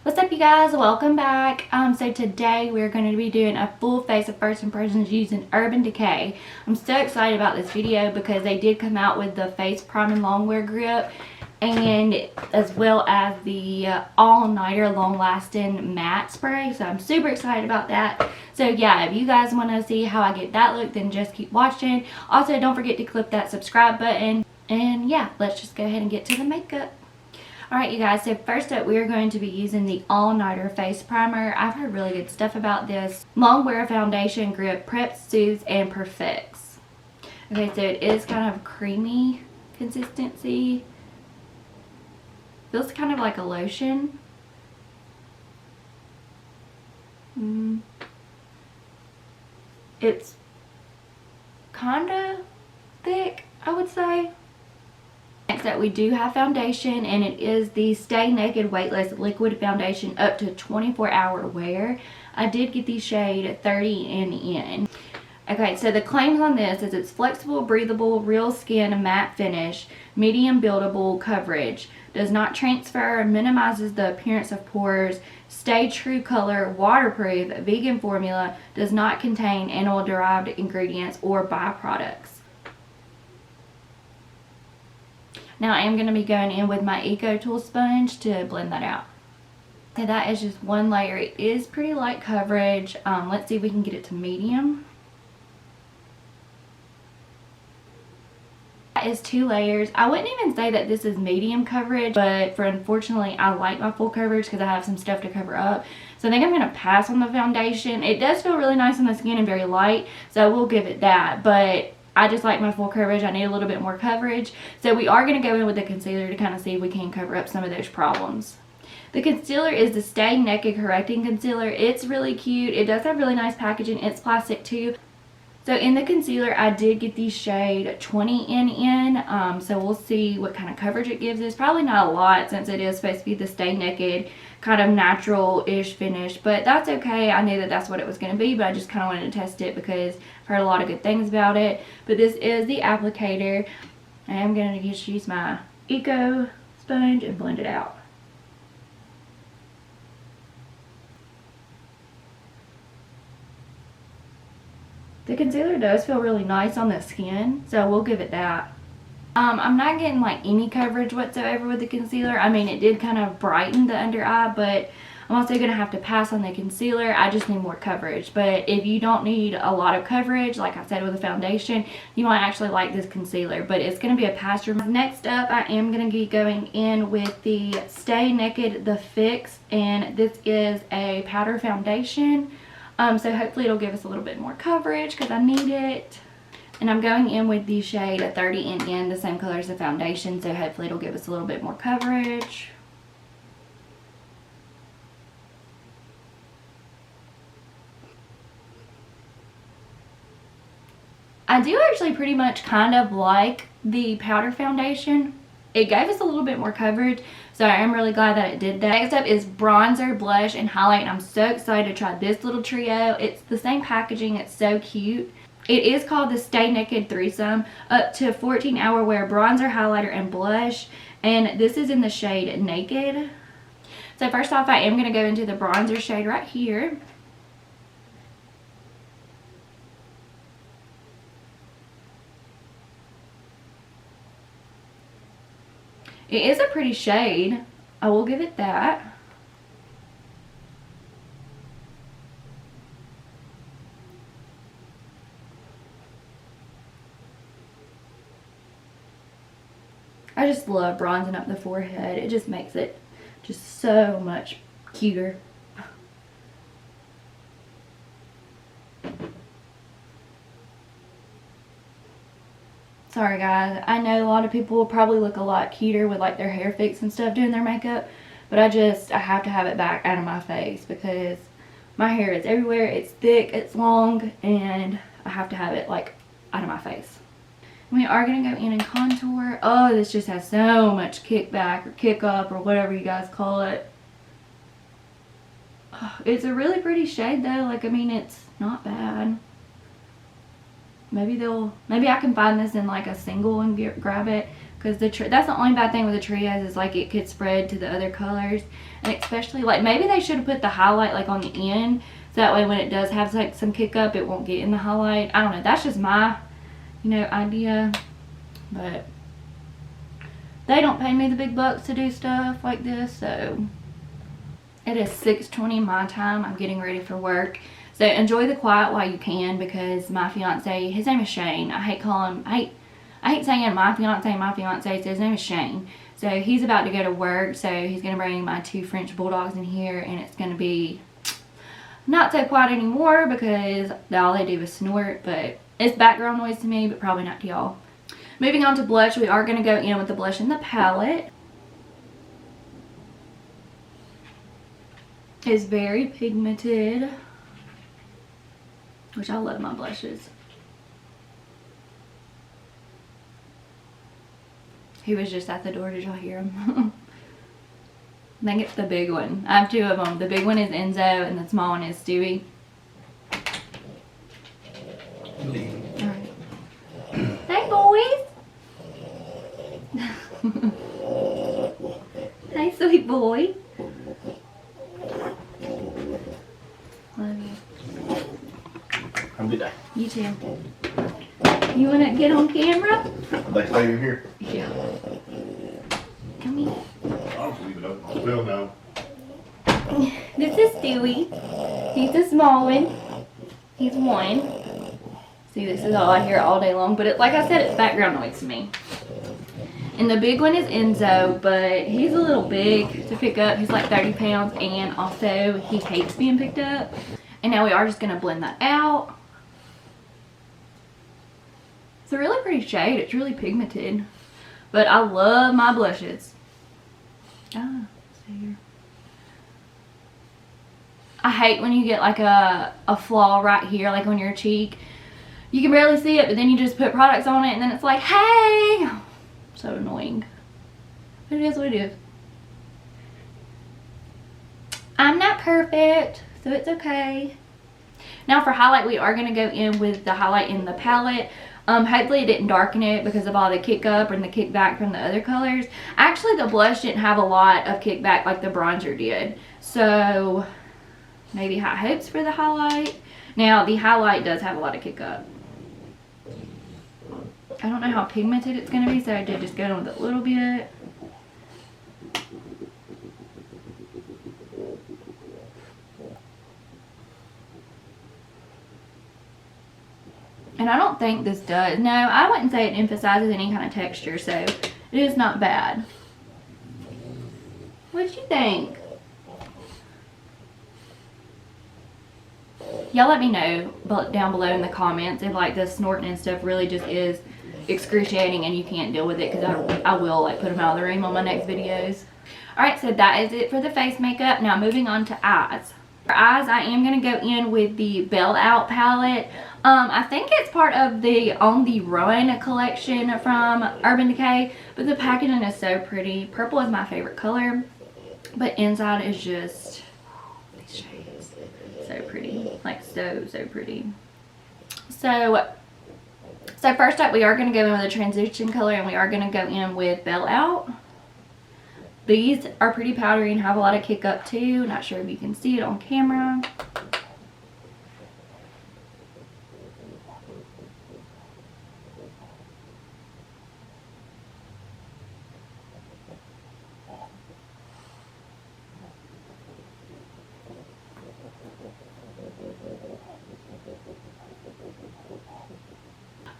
What's up, you guys? Welcome back. So today we're going to be doing a full face of first impressions using Urban Decay. I'm so excited about this video because they did come out with the face priming longwear grip and as well as the all-nighter long-lasting matte spray. So I'm super excited about that. So yeah, if you guys want to see how I get that look, then just keep watching. Also, don't forget to click that subscribe button. And yeah, let's just go ahead and get to the makeup. Alright, you guys, so first up we are going to be using the All Nighter Face Primer. I've heard really good stuff about this. Longwear foundation grip preps, soothes, and perfects. Okay, so it is kind of creamy consistency. Feels kind of like a lotion. It's kind of thick, I would say. Next up, we do have foundation, and it is the Stay Naked Weightless Liquid Foundation up to 24-hour wear. I did get the shade 30 and in. Okay, so the claims on this is it's flexible, breathable, real skin matte finish, medium buildable coverage, does not transfer, minimizes the appearance of pores, stay true color, waterproof, vegan formula, does not contain animal derived ingredients or byproducts. Now I am going to be going in with my Eco Tool sponge to blend that out. So that is just one layer. It is pretty light coverage. Let's see if we can get it to medium. That is 2 layers. I wouldn't even say that this is medium coverage, but unfortunately I like my full coverage because I have some stuff to cover up. So I think I'm going to pass on the foundation. It does feel really nice on the skin and very light, so we'll give it that. But I just like my full coverage. I need a little bit more coverage. So we are going to go in with the concealer to kind of see if we can cover up some of those problems. The concealer is the Stay Naked Correcting Concealer. It's really cute. It does have really nice packaging. It's plastic too. So in the concealer, I did get the shade 20 in. So we'll see what kind of coverage it gives us. Probably not a lot since it is supposed to be the Stay Naked kind of natural-ish finish, but that's okay. I knew that that's what it was going to be, but I just kind of wanted to test it because I've heard a lot of good things about it. But this is the applicator. I am going to just use my Eco sponge and blend it out. The concealer does feel really nice on the skin, so we'll give it that. I'm not getting like any coverage whatsoever with the concealer. I mean, it did kind of brighten the under eye, but I'm also going to have to pass on the concealer. I just need more coverage. But if you don't need a lot of coverage, like I said with the foundation, you might actually like this concealer. But it's going to be a pass-through. Next up, I am going to be going in with the Stay Naked The Fix. And this is a powder foundation. So hopefully it'll give us a little bit more coverage because I need it. And I'm going in with the shade 30 in, the same color as the foundation, so hopefully it'll give us a little bit more coverage. I do actually pretty much kind of like the powder foundation. It gave us a little bit more coverage, so I am really glad that it did that. Next up is bronzer, blush, and highlight, and I'm so excited to try this little trio. It's the same packaging. It's so cute. It is called the Stay Naked Threesome, up to 14-hour wear bronzer, highlighter, and blush. And this is in the shade Naked. So first off, I am going to go into the bronzer shade right here. It is a pretty shade. I will give it that. I just love bronzing up the forehead. It just makes it just so much cuter. Sorry guys, I know a lot of people will probably look a lot cuter with like their hair fixed and stuff doing their makeup, but I have to have it back out of my face because my hair is everywhere. It's thick, it's long, and I have to have it like out of my face. We are going to go in and contour. Oh, this just has so much kickback or kick up or whatever you guys call it. Oh, it's a really pretty shade though. Like, I mean, it's not bad. Maybe I can find this in like a single and grab it. because that's the only bad thing with the trios is like it could spread to the other colors. And especially like maybe they should have put the highlight like on the end, so that way when it does have like some kick up, it won't get in the highlight. I don't know, that's just my, you know, idea. But they don't pay me the big bucks to do stuff like this. So it is 6:20 my time. I'm getting ready for work. So enjoy the quiet while you can, because my fiance, his name is Shane. I hate calling him, I hate saying my fiance, so his name is Shane. So he's about to go to work, so he's going to bring my 2 French bulldogs in here, and it's going to be not so quiet anymore because all they do is snort, but it's background noise to me, but probably not to y'all. Moving on to blush, we are going to go in with the blush in the palette. It's very pigmented, which I love my blushes. He was just at the door. Did y'all hear him? I think it's the big one. I have 2 of them. The big one is Enzo and the small one is Stewie. Alright. Hey boys! Hey sweet boy. Love you. Have a good day. You too. You wanna get on camera? They stay in here? Yeah. Come here. I'll just leave it open. Well, no. This is Stewie. He's a small one. He's 1. See, this is all I hear all day long, but it, like I said, it's background noise to me. And the big one is Enzo, but he's a little big to pick up. He's like 30 pounds, and also he hates being picked up. And now we are just gonna blend that out. It's a really pretty shade. It's really pigmented, but I love my blushes. Ah, see here. I hate when you get like a flaw right here, like on your cheek. You can barely see it, but then you just put products on it, and then it's like, hey! So annoying. But it is what it is. I'm not perfect, so it's okay. Now for highlight, we are going to go in with the highlight in the palette. Hopefully it didn't darken it because of all the kick up and the kick back from the other colors. Actually, the blush didn't have a lot of kickback like the bronzer did. So maybe high hopes for the highlight. Now the highlight does have a lot of kick up. I don't know how pigmented it's going to be, so I did just go in with a little bit. And I don't think this does. No, I wouldn't say it emphasizes any kind of texture, so it is not bad. What did you think? Y'all let me know down below in the comments if like the snorting and stuff really just is excruciating and you can't deal with it, because I will like put them out of the room on my next videos. Alright, so that is it for the face makeup. Now moving on to eyes. For eyes, I am going to go in with the Bailout palette. I think it's part of the On the Run collection from Urban Decay, but the packaging is so pretty. Purple is my favorite color, but inside is just these shades. So pretty, like so pretty. So first up, we are going to go in with a transition color, and we are going to go in with Bailout. These are pretty powdery and have a lot of kick up too. Not sure if you can see it on camera.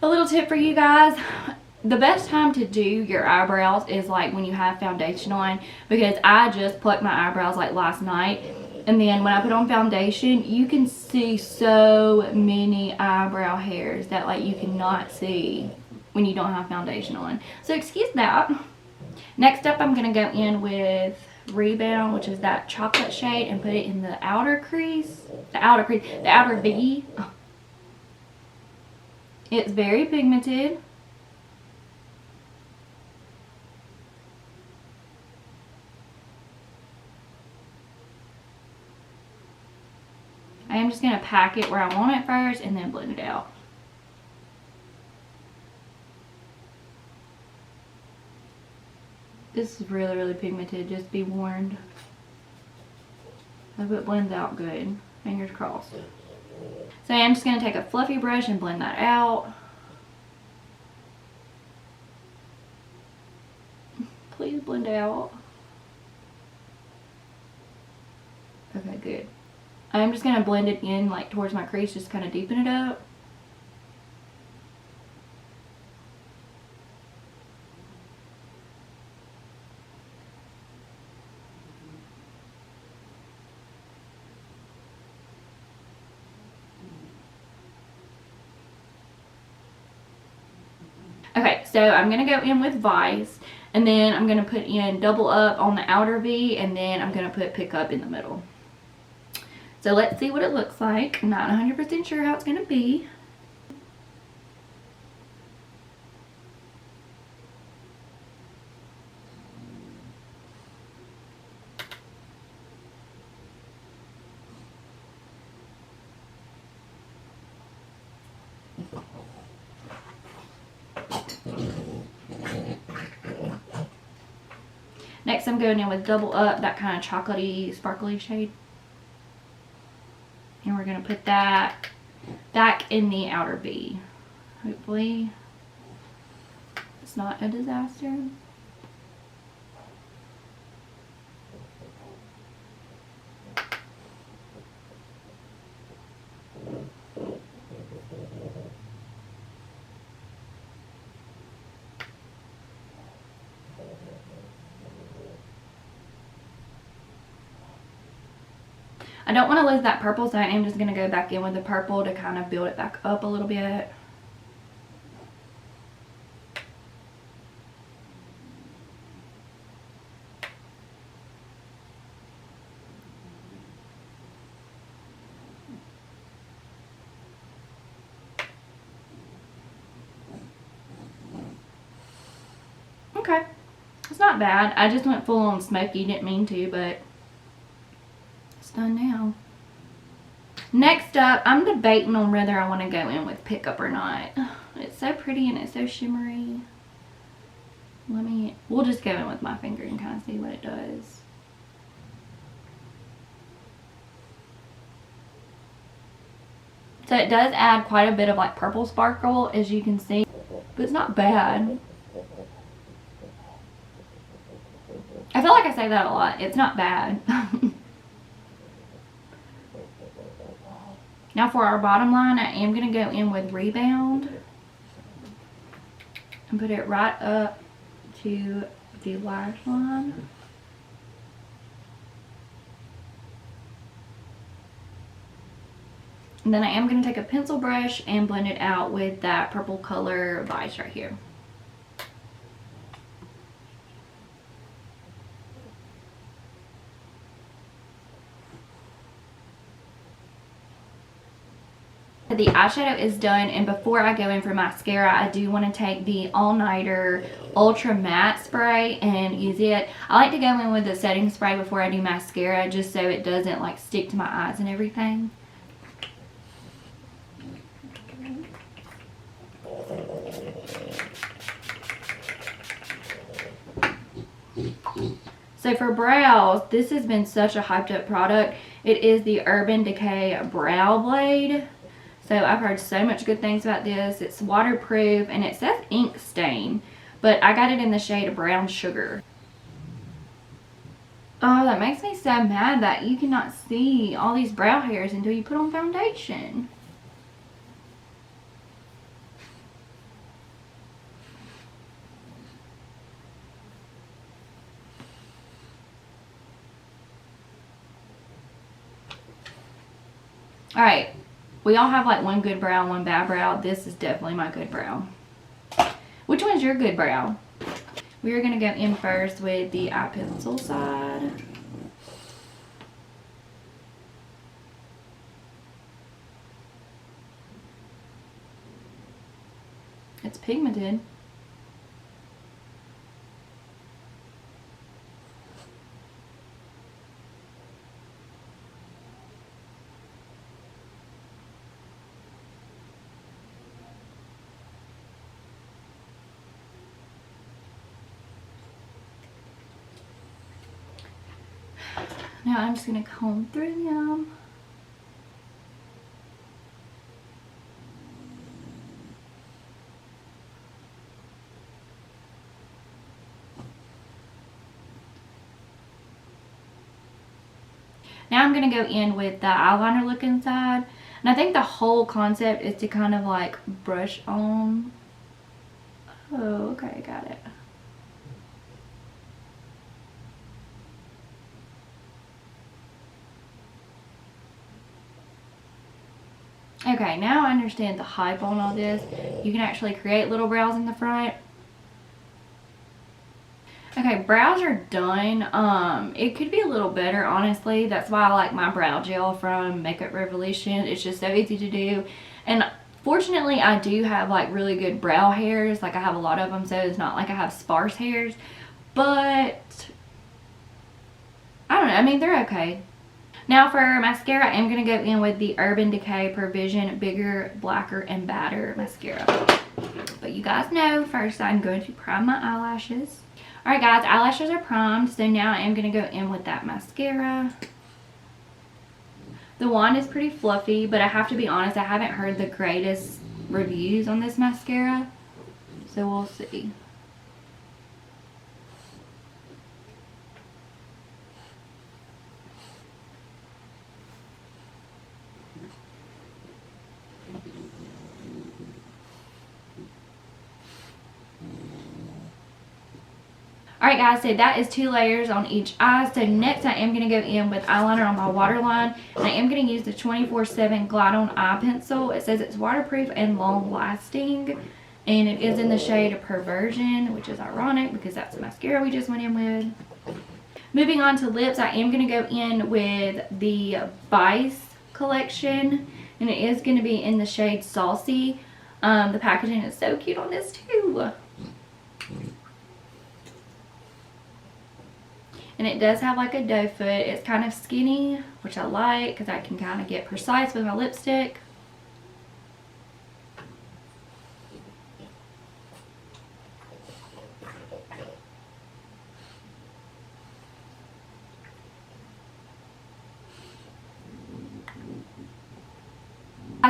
A little tip for you guys. The best time to do your eyebrows is like when you have foundation on, because I just plucked my eyebrows like last night, and then when I put on foundation, you can see so many eyebrow hairs that like you cannot see when you don't have foundation on. So excuse that. Next up, I'm going to go in with Rebound, which is that chocolate shade, and put it in the outer crease, the outer V. It's very pigmented. I am just going to pack it where I want it first and then blend it out. This is really, really pigmented, just be warned. I hope it blends out good. Fingers crossed. So I'm just going to take a fluffy brush and blend that out. Please blend out. Okay, good. I'm just going to blend it in like towards my crease, just kind of deepen it up. Okay, so I'm going to go in with Vice, and then I'm going to put in Double Up on the outer V, and then I'm going to put Pick Up in the middle. So let's see what it looks like. I'm not 100% sure how it's going to be. Next I'm going in with Double Up, that kind of chocolatey, sparkly shade. And we're going to put that back in the outer V. Hopefully it's not a disaster. I don't want to lose that purple, so I am just going to go back in with the purple to kind of build it back up a little bit. Okay, it's not bad. I just went full on smoky, didn't mean to, but it's done now. Next up, I'm debating on whether I want to go in with Pick Up or not. It's so pretty and it's so shimmery. We'll just go in with my finger and kind of see what it does. So it does add quite a bit of like purple sparkle, as you can see, but it's not bad. I feel like I say that a lot. It's not bad. Now for our bottom line, I am going to go in with Rebound and put it right up to the lash line. And then I am going to take a pencil brush and blend it out with that purple color Vice right here. The eyeshadow is done, and before I go in for mascara, I do want to take the All Nighter Ultra Matte Spray and use it. I like to go in with the setting spray before I do mascara, just so it doesn't like stick to my eyes and everything. So for brows, this has been such a hyped up product. It is the Urban Decay Brow Blade. So I've heard so much good things about this. It's waterproof and it says ink stain, but I got it in the shade Brown Sugar. Oh, that makes me so mad that you cannot see all these brow hairs until you put on foundation. Alright, we all have like one good brow and one bad brow. This is definitely my good brow. Which one's your good brow? We are going to go in first with the eye pencil side. It's pigmented. Now I'm just going to comb through them. Now I'm going to go in with the eyeliner look inside. And I think the whole concept is to kind of like brush on. Oh, okay, got it. Okay, now I understand the hype on all this. You can actually create little brows in the front. Okay, brows are done. It could be a little better, honestly. That's why I like my brow gel from Makeup Revolution. It's just so easy to do. And fortunately, I do have like really good brow hairs. Like I have a lot of them, so it's not like I have sparse hairs. But I don't know. I mean, they're okay. Now for mascara, I'm going to go in with the Urban Decay Perversion Bigger, Blacker, and Badder Mascara. But you guys know, first I'm going to prime my eyelashes. Alright guys, eyelashes are primed, so now I am going to go in with that mascara. The wand is pretty fluffy, but I have to be honest, I haven't heard the greatest reviews on this mascara. So we'll see. Alright guys, so that is 2 layers on each eye. So next I am going to go in with eyeliner on my waterline. And I am going to use the 24/7 Glide On Eye Pencil. It says it's waterproof and long lasting. And it is in the shade Perversion, which is ironic because that's the mascara we just went in with. Moving on to lips, I am going to go in with the Vice collection. And it is going to be in the shade Saucy. The packaging is so cute on this too. And it does have like a doe foot. It's kind of skinny, which I like because I can kind of get precise with my lipstick.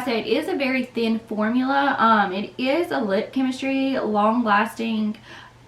So it is a very thin formula. It is a lip chemistry, long lasting.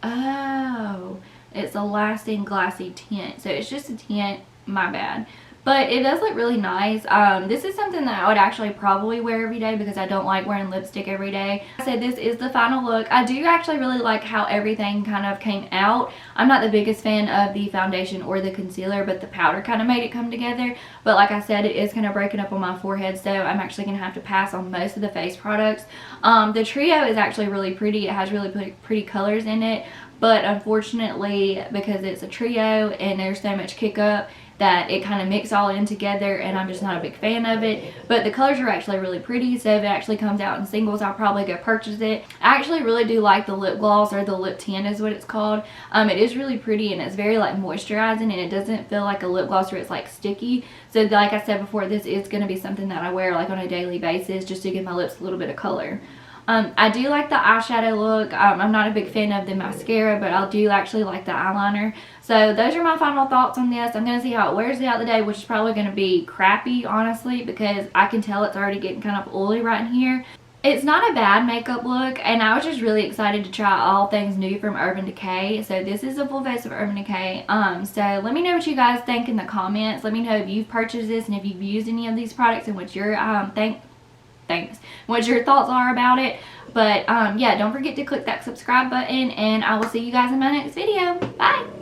Oh. It's a lasting glassy tint. So it's just a tint, my bad. But it does look really nice. This is something that I would actually probably wear every day because I don't like wearing lipstick every day. So this is the final look. I do actually really like how everything kind of came out. I'm not the biggest fan of the foundation or the concealer, but the powder kind of made it come together. But like I said, it is kind of breaking up on my forehead, so I'm actually going to have to pass on most of the face products. The trio is actually really pretty. It has really pretty colors in it. But unfortunately, because it's a trio and there's so much kick up, that it kind of mix all in together, and I'm just not a big fan of it. But the colors are actually really pretty, so if it actually comes out in singles, I'll probably go purchase it. I actually really do like the lip gloss, or the lip tint is what it's called. It is really pretty, and it's very like moisturizing, and it doesn't feel like a lip gloss where it's like sticky. So like I said before, this is going to be something that I wear like on a daily basis just to give my lips a little bit of color. I do like the eyeshadow look. I'm not a big fan of the mascara, but I do actually like the eyeliner. So those are my final thoughts on this. I'm going to see how it wears throughout the day, which is probably going to be crappy, honestly, because I can tell it's already getting kind of oily right in here. It's not a bad makeup look, and I was just really excited to try all things new from Urban Decay. So this is a full face of Urban Decay. So let me know what you guys think in the comments. Let me know if you've purchased this and if you've used any of these products and what your what your thoughts are about it. But yeah, don't forget to click that subscribe button, and I will see you guys in my next video. Bye.